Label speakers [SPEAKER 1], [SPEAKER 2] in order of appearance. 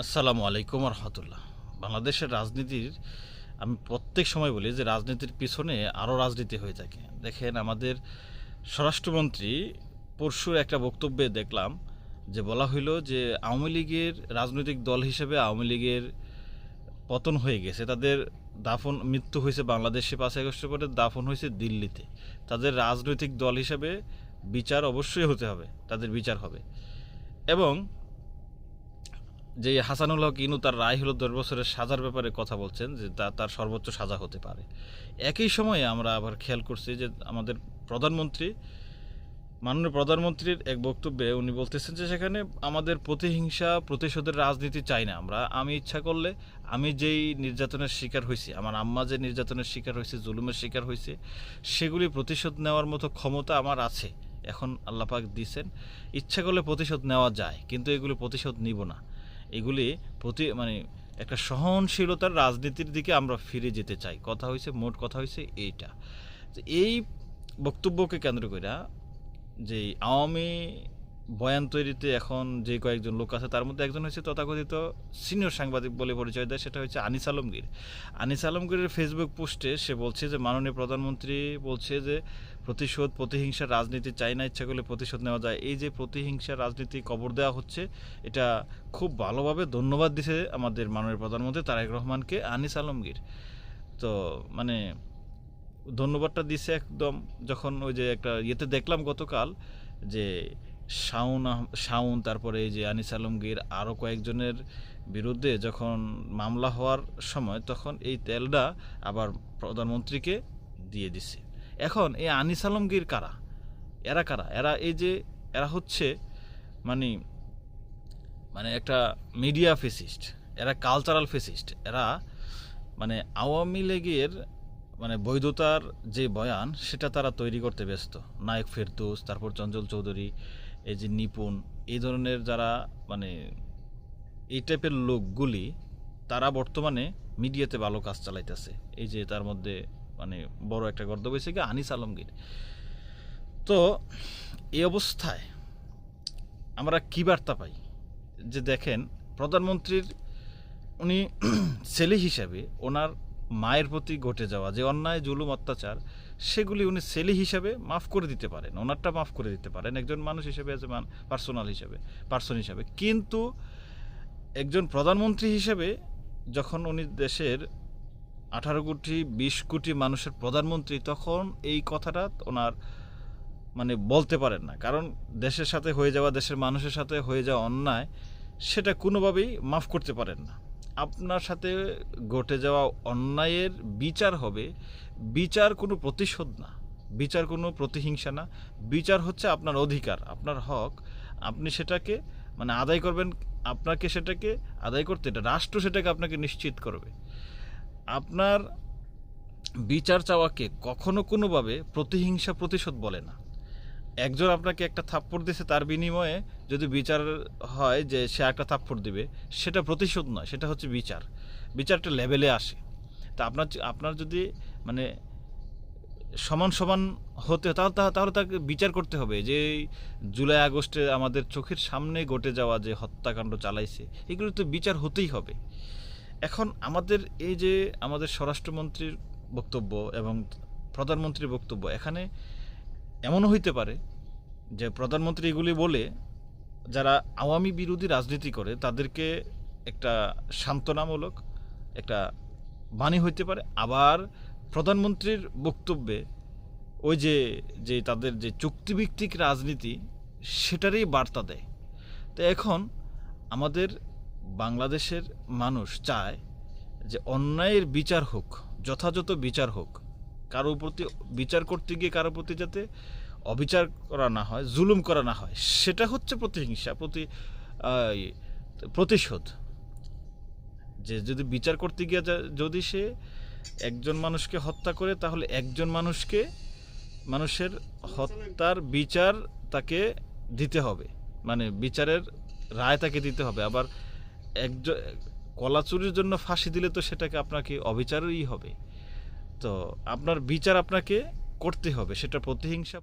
[SPEAKER 1] আসসালামু আলাইকুম রহমতুল্লাহ। বাংলাদেশের রাজনীতির আমি প্রত্যেক সময় বলি যে রাজনীতির পিছনে আরও রাজনীতি হয়ে থাকে। দেখেন, আমাদের স্বরাষ্ট্রমন্ত্রী পরশুর একটা বক্তব্যে দেখলাম যে বলা হইল যে আওয়ামী লীগের রাজনৈতিক দল হিসেবে আওয়ামী লীগের পতন হয়ে গেছে, তাদের দাফন মৃত্যু হয়েছে বাংলাদেশে 5 আগস্টের পরে, দাফন হয়েছে দিল্লিতে। তাদের রাজনৈতিক দল হিসেবে বিচার অবশ্যই হতে হবে, তাদের বিচার হবে। এবং যে হাসানুল হক ইনু তার রায় হলো 10 বছরের সাজার ব্যাপারে কথা বলছেন যে তার সর্বোচ্চ সাজা হতে পারে। একই সময়ে আমরা আবার খেয়াল করছি যে আমাদের প্রধানমন্ত্রী, মাননীয় প্রধানমন্ত্রীর এক বক্তব্যে উনি বলতেছেন যে সেখানে আমাদের প্রতিহিংসা প্রতিশোধের রাজনীতি চাই না আমরা। আমি ইচ্ছা করলে আমি যেই নির্যাতনের শিকার হয়েছি, আমার আম্মা যে নির্যাতনের শিকার হয়েছে, জুলুমের শিকার হয়েছে, সেগুলি প্রতিশোধ নেওয়ার মতো ক্ষমতা আমার আছে। এখন আল্লাপাক দিয়েছেন, ইচ্ছা করলে প্রতিশোধ নেওয়া যায়, কিন্তু এগুলি প্রতিশোধ নিব না। এগুলি একটা সহনশীলতার রাজনীতির দিকে আমরা ফিরে যেতে চাই। মোট কথা হয়েছে এইটা। এই বক্তব্যকে কেন্দ্র করে যে আওয়ামী বয়ান তৈরিতে এখন যে কয়েকজন লোক আছে, তার মধ্যে একজন হচ্ছে তথাকথিত সিনিয়র সাংবাদিক বলে পরিচয় দেয়, সেটা হচ্ছে আনিস আলমগীর। আনিস আলমগীরের ফেসবুক পোস্টে সে বলছে যে মাননীয় প্রধানমন্ত্রী বলছে যে প্রতিহিংসার রাজনীতি চাই না, ইচ্ছা করলে প্রতিশোধ নেওয়া যায়। এই যে প্রতিহিংসার রাজনীতি কবর দেওয়া হচ্ছে, এটা খুব ভালোভাবে ধন্যবাদ দিছে আমাদের মাননীয় প্রধানমন্ত্রী তারেক রহমানকে আনিস আলমগীর। তো ধন্যবাদটা দিছে একদম। যখন ওই যে একটা ইয়েতে দেখলাম গতকাল যে শাউন তারপরে এই যে আনিস আলমগীর আরও কয়েকজনের বিরুদ্ধে যখন মামলা হওয়ার সময়, তখন এই তেলটা আবার প্রধানমন্ত্রীকে দিয়ে দিছে। এখন এই আনিস আলমগীর কারা? এরা হচ্ছে মানে একটা মিডিয়া ফেসিস্ট, এরা কালচারাল ফেসিস্ট। এরা আওয়ামী লীগের বৈধতার যে বয়ান, সেটা তারা তৈরি করতে ব্যস্ত। নায়ক ফেরদৌস, তারপর চঞ্চল চৌধুরী, এই যে নিপুণ, এই ধরনের যারা এই টাইপের লোকগুলি, তারা বর্তমানে মিডিয়াতে ভালো কাজ চালাইতেছে। এই যে তার মধ্যে বড় একটা গর্দব হয়েছে কি আনিস আলমগীর। তো এই অবস্থায় আমরা কী বার্তা পাই? যে দেখেন, প্রধানমন্ত্রীর উনি ছেলে হিসাবে ওনার মায়ের প্রতি ঘটে যাওয়া যে অন্যায়, জুলুম, অত্যাচার, সেগুলি উনি ছেলে হিসাবে মাফ করে দিতে পারেন, ওনারটা মাফ করে দিতে পারেন একজন মানুষ হিসেবে, এজ এ পার্সন হিসাবে। কিন্তু একজন প্রধানমন্ত্রী হিসেবে যখন উনি দেশের 18 কোটি 20 কোটি মানুষের প্রধানমন্ত্রী, তখন এই কথাটা ওনার বলতে পারেন না। কারণ দেশের সাথে হয়ে যাওয়া, দেশের মানুষের সাথে হয়ে যাওয়া অন্যায়, সেটা কোনোভাবেই মাফ করতে পারেন না। আপনার সাথে ঘটে যাওয়া অন্যায়ের বিচার হবে। বিচার কোনো প্রতিশোধ না, বিচার কোনো প্রতিহিংসা না। বিচার হচ্ছে আপনার অধিকার, আপনার হক। আপনি সেটাকে আদায় করবেন। আপনাকে সেটাকে আদায় করতে এটা রাষ্ট্র সেটাকে আপনাকে নিশ্চিত করবে। আপনার বিচার চাওয়াকে কখনো কোনোভাবে প্রতিহিংসা, প্রতিশোধ বলে না। একজন আপনাকে একটা থাপ্পড় দিয়েছে, তার বিনিময়ে যদি বিচার হয় যে সে একটা থাপ্পড় দিবে, সেটা প্রতিশোধ নয়, সেটা হচ্ছে বিচার। বিচারটা লেভেলে আসে। তা আপনার যদি সমান সমান হতে, তাহলে তাকে বিচার করতে হবে। যে জুলাই আগস্টে আমাদের চোখের সামনে ঘটে যাওয়া যে হত্যাকাণ্ড চালাইছে, এগুলো তো বিচার হতেই হবে। এখন আমাদের স্বরাষ্ট্রমন্ত্রীর বক্তব্য এবং প্রধানমন্ত্রীর বক্তব্য, এখানে এমনও হইতে পারে যে প্রধানমন্ত্রী এগুলি বলে যারা আওয়ামী বিরোধী রাজনীতি করে তাদেরকে একটা সান্ত্বনামূলক একটা বাণী হইতে পারে। আবার প্রধানমন্ত্রীর বক্তব্যে ওই যে তাদের যে চুক্তিভিত্তিক রাজনীতি, সেটারই বার্তা দেয়। তো এখন আমাদের বাংলাদেশের মানুষ চায় যে অন্যায়ের বিচার হোক, যথাযথ বিচার হোক। কারো প্রতি বিচার করতে গিয়ে কারো প্রতি যাতে অবিচার করা না হয়, জুলুম করা না হয়, সেটা হচ্ছে প্রতিহিংসা, প্রতিশোধ। যে যদি বিচার করতে গিয়ে যদি সে একজন মানুষকে হত্যা করে, তাহলে একজন মানুষের হত্যার বিচার তাকে দিতে হবে, বিচারের রায় তাকে দিতে হবে। আবার একজন কলা চুরির জন্য ফাঁসি দিলে তো সেটাকে আপনাকে অবিচারই হবে। তো আপনার বিচার আপনাকে করতে হবে, সেটা প্রতিহিংসা